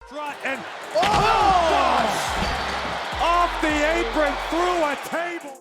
Strut and off the apron through a table.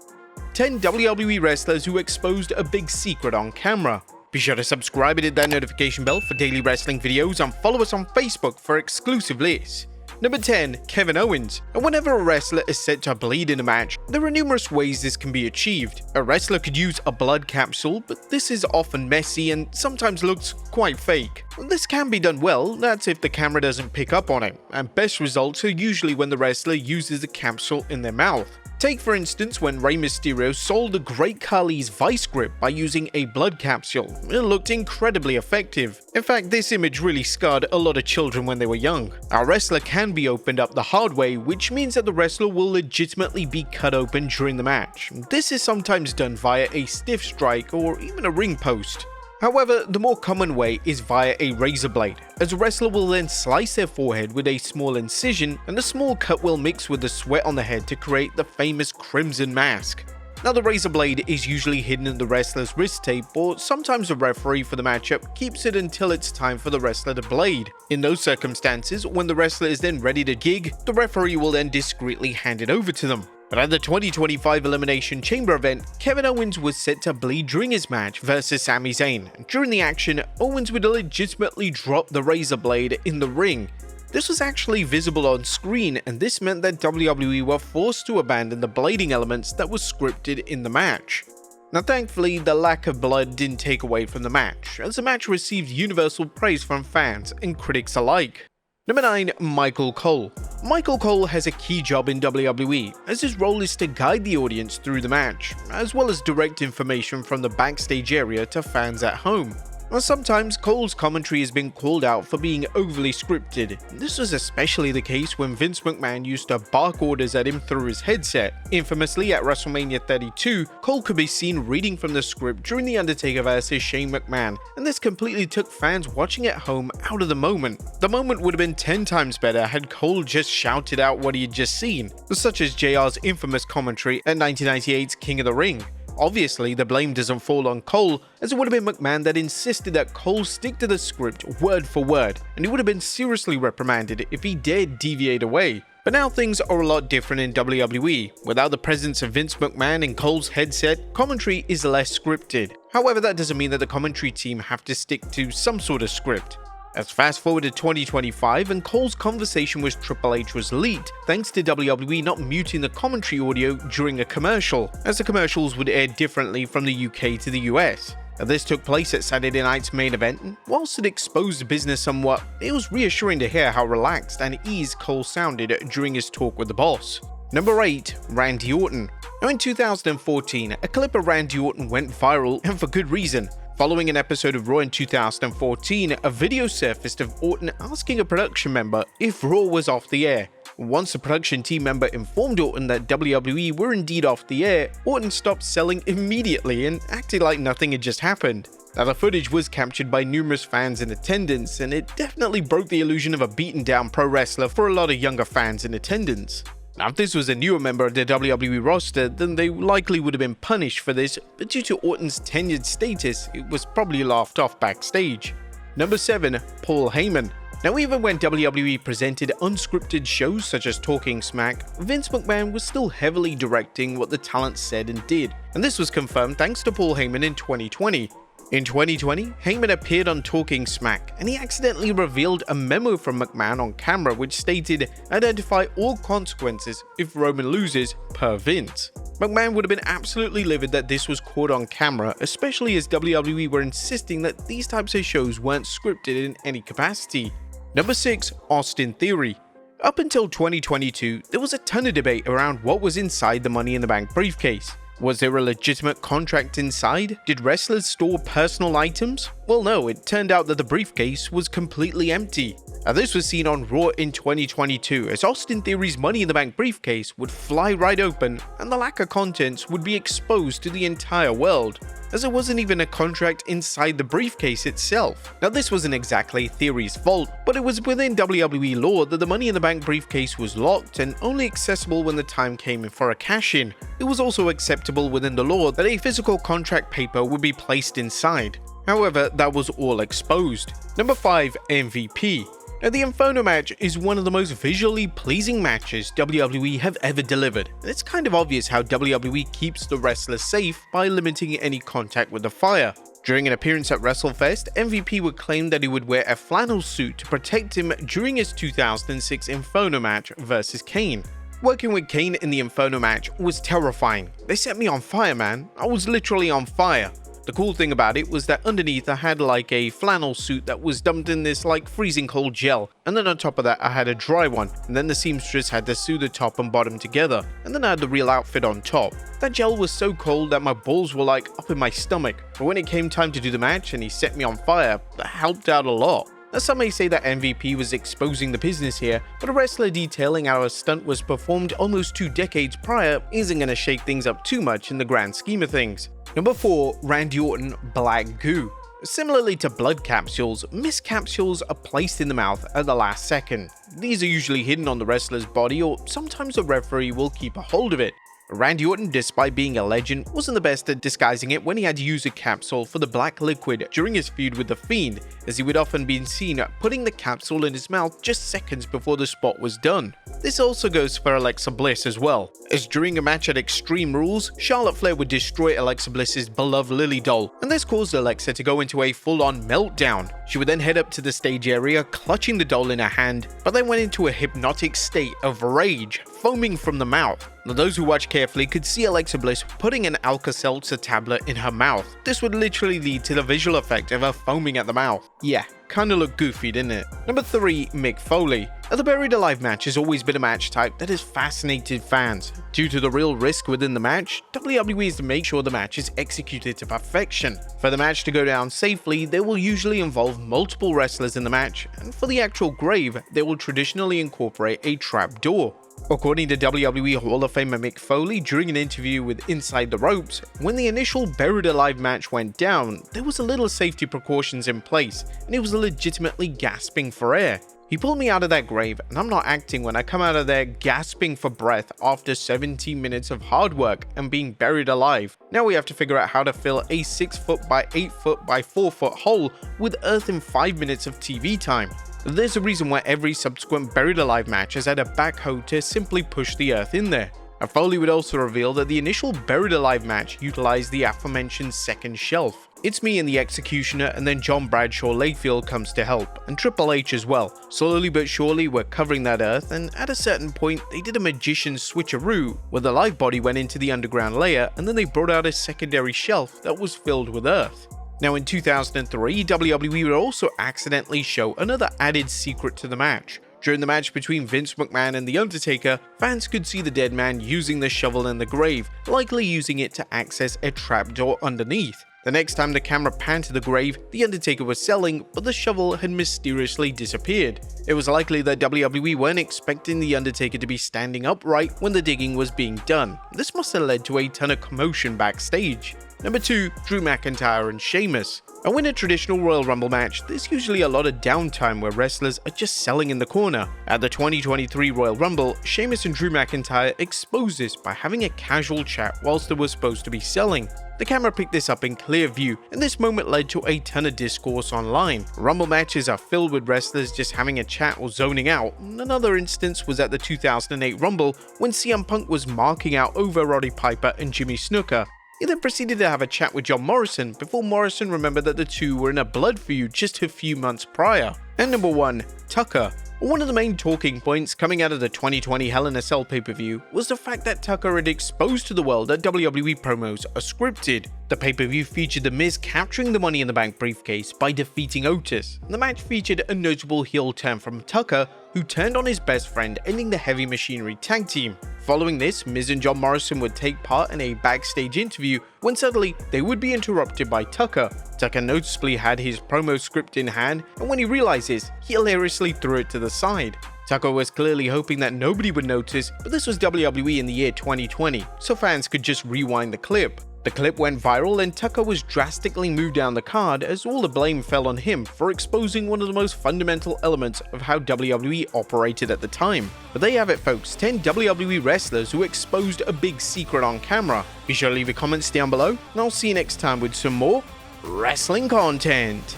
10 WWE wrestlers who exposed a big secret on camera. Be sure to subscribe and hit that notification bell for daily wrestling videos and follow us on Facebook for exclusive lists. Number 10. Kevin Owens. And whenever a wrestler is set to bleed in a match, there are numerous ways this can be achieved. A wrestler could use a blood capsule, but this is often messy and sometimes looks quite fake. This can be done well, that's if the camera doesn't pick up on it, and best results are usually when the wrestler uses the capsule in their mouth. Take for instance when Rey Mysterio sold the Great Khali's vice grip by using a blood capsule. It looked incredibly effective. In fact, this image really scarred a lot of children when they were young. Our wrestler can be opened up the hard way, which means that the wrestler will legitimately be cut open during the match. This is sometimes done via a stiff strike or even a ring post. However, the more common way is via a razor blade, as a wrestler will then slice their forehead with a small incision, and the small cut will mix with the sweat on the head to create the famous crimson mask. Now the razor blade is usually hidden in the wrestler's wrist tape, or sometimes the referee for the matchup keeps it until it's time for the wrestler to blade. In those circumstances, when the wrestler is then ready to gig, the referee will then discreetly hand it over to them. But at the 2025 Elimination Chamber event, Kevin Owens was set to bleed during his match versus Sami Zayn. During the action, Owens would legitimately drop the razor blade in the ring. This was actually visible on screen, and this meant that WWE were forced to abandon the blading elements that were scripted in the match. Now thankfully, the lack of blood didn't take away from the match, as the match received universal praise from fans and critics alike. Number 9. Michael Cole. Michael Cole has a key job in WWE, as his role is to guide the audience through the match, as well as direct information from the backstage area to fans at home. Now, sometimes Cole's commentary has been called out for being overly scripted. This was especially the case when Vince McMahon used to bark orders at him through his headset. Infamously, at Wrestlemania 32, Cole could be seen reading from the script during The Undertaker vs. Shane McMahon, and this completely took fans watching at home out of the moment. The moment would have been 10 times better had Cole just shouted out what he had just seen, such as JR's infamous commentary at 1998's King of the Ring. Obviously, the blame doesn't fall on Cole, as it would have been McMahon that insisted that Cole stick to the script word for word, and he would have been seriously reprimanded if he dared deviate away. But now things are a lot different in WWE. Without the presence of Vince McMahon in Cole's headset, commentary is less scripted. However, that doesn't mean that the commentary team have to stick to some sort of script. Let's fast forward to 2025, and Cole's conversation with Triple H was leaked thanks to WWE not muting the commentary audio during a commercial, as the commercials would air differently from the UK to the US. Now, this took place at Saturday night's main event, and whilst it exposed the business somewhat, it was reassuring to hear how relaxed and eased Cole sounded during his talk with the boss. Number 8. Randy Orton. Now in 2014, a clip of Randy Orton went viral, and for good reason. Following an episode of Raw in 2014, a video surfaced of Orton asking a production member if Raw was off the air. Once the production team member informed Orton that WWE were indeed off the air, Orton stopped selling immediately and acted like nothing had just happened. Now the footage was captured by numerous fans in attendance, and it definitely broke the illusion of a beaten down pro wrestler for a lot of younger fans in attendance. Now, if this was a newer member of the WWE roster, then they likely would have been punished for this, but due to Orton's tenured status, it was probably laughed off backstage. Number 7. Paul Heyman. Now, even when WWE presented unscripted shows such as Talking Smack, Vince McMahon was still heavily directing what the talent said and did, and this was confirmed thanks to Paul Heyman in 2020. In 2020, Heyman appeared on Talking Smack, and he accidentally revealed a memo from McMahon on camera which stated, "Identify all consequences if Roman loses, per Vince." McMahon would have been absolutely livid that this was caught on camera, especially as WWE were insisting that these types of shows weren't scripted in any capacity. Number 6. Austin Theory. Up until 2022, there was a ton of debate around what was inside the Money in the Bank briefcase. Was there a legitimate contract inside? Did wrestlers store personal items? Well, no, it turned out that the briefcase was completely empty. Now, this was seen on Raw in 2022, as Austin Theory's Money in the Bank briefcase would fly right open, and the lack of contents would be exposed to the entire world, as there wasn't even a contract inside the briefcase itself. Now, this wasn't exactly Theory's fault, but it was within WWE law that the Money in the Bank briefcase was locked and only accessible when the time came in for a cash-in. It was also acceptable within the law that a physical contract paper would be placed inside. However, that was all exposed. Number 5. MVP. Now, the Inferno match is one of the most visually pleasing matches WWE have ever delivered, and it's kind of obvious how WWE keeps the wrestlers safe by limiting any contact with the fire. During an appearance at WrestleFest, MVP would claim that he would wear a flannel suit to protect him during his 2006 Inferno match versus Kane. Working with Kane in the Inferno match was terrifying. They set me on fire, man. I was literally on fire. The cool thing about it was that underneath I had like a flannel suit that was dumped in this like freezing cold gel, and then on top of that I had a dry one, and then the seamstress had to sew the top and bottom together, and then I had the real outfit on top. That gel was so cold that my balls were like up in my stomach, but when it came time to do the match and he set me on fire, that helped out a lot. Now, some may say that MVP was exposing the business here, but a wrestler detailing how a stunt was performed almost 2 decades prior isn't going to shake things up too much in the grand scheme of things. Number 4. Randy Orton Black Goo. Similarly to blood capsules, mist capsules are placed in the mouth at the last second. These are usually hidden on the wrestler's body, or sometimes the referee will keep a hold of it. Randy Orton, despite being a legend, wasn't the best at disguising it when he had to use a capsule for the black liquid during his feud with The Fiend, as he would often be seen putting the capsule in his mouth just seconds before the spot was done. This also goes for Alexa Bliss as well, as during a match at Extreme Rules, Charlotte Flair would destroy Alexa Bliss's beloved Lily doll, and this caused Alexa to go into a full-on meltdown. She would then head up to the stage area, clutching the doll in her hand, but then went into a hypnotic state of rage, foaming from the mouth. Now, those who watch carefully could see Alexa Bliss putting an Alka-Seltzer tablet in her mouth. This would literally lead to the visual effect of her foaming at the mouth. Yeah, kinda looked goofy, didn't it? Number 3. Mick Foley. Now, the Buried Alive match has always been a match type that has fascinated fans. Due to the real risk within the match, WWE is to make sure the match is executed to perfection. For the match to go down safely, they will usually involve multiple wrestlers in the match, and for the actual grave, they will traditionally incorporate a trap door. According to WWE Hall of Famer Mick Foley during an interview with Inside the Ropes, when the initial Buried Alive match went down, there was a little safety precautions in place, and he was legitimately gasping for air. He pulled me out of that grave, and I'm not acting when I come out of there gasping for breath after 17 minutes of hard work and being buried alive. Now we have to figure out how to fill a 6 foot by 8 foot by 4 foot hole with earth in 5 minutes of TV time. There's a reason why every subsequent Buried Alive match has had a backhoe to simply push the earth in there. And Foley would also reveal that the initial Buried Alive match utilized the aforementioned second shelf. It's me and the Executioner, and then John Bradshaw Layfield comes to help, and Triple H as well. Slowly but surely we're covering that earth, and at a certain point they did a magician's switcheroo, where the live body went into the underground layer, and then they brought out a secondary shelf that was filled with earth. Now, in 2003, WWE would also accidentally show another added secret to the match. During the match between Vince McMahon and The Undertaker, fans could see the dead man using the shovel in the grave, likely using it to access a trapdoor underneath. The next time the camera panned to the grave, The Undertaker was selling, but the shovel had mysteriously disappeared. It was likely that WWE weren't expecting The Undertaker to be standing upright when the digging was being done. This must have led to a ton of commotion backstage. Number 2. Drew McIntyre and Sheamus. And in a traditional Royal Rumble match, there's usually a lot of downtime where wrestlers are just selling in the corner. At the 2023 Royal Rumble, Sheamus and Drew McIntyre exposed this by having a casual chat whilst they were supposed to be selling. The camera picked this up in clear view, and this moment led to a ton of discourse online. Rumble matches are filled with wrestlers just having a chat or zoning out. Another instance was at the 2008 Rumble when CM Punk was marking out over Roddy Piper and Jimmy Snuka. He then proceeded to have a chat with John Morrison before Morrison remembered that the two were in a blood feud just a few months prior. And number 1. Tucker. One of the main talking points coming out of the 2020 Hell in a Cell pay-per-view was the fact that Tucker had exposed to the world that WWE promos are scripted. The pay-per-view featured The Miz capturing the Money in the Bank briefcase by defeating Otis. The match featured a notable heel turn from Tucker, who turned on his best friend, ending the Heavy Machinery tag team. Following this, Miz and John Morrison would take part in a backstage interview when suddenly they would be interrupted by Tucker. Tucker noticeably had his promo script in hand, and when he realized this, he hilariously threw it to the side. Tucker was clearly hoping that nobody would notice, but this was WWE in the year 2020, so fans could just rewind the clip. The clip went viral and Tucker was drastically moved down the card as all the blame fell on him for exposing one of the most fundamental elements of how WWE operated at the time. But there you have it, folks, 10 WWE wrestlers who exposed a big secret on camera. Be sure to leave your comments down below, and I'll see you next time with some more wrestling content.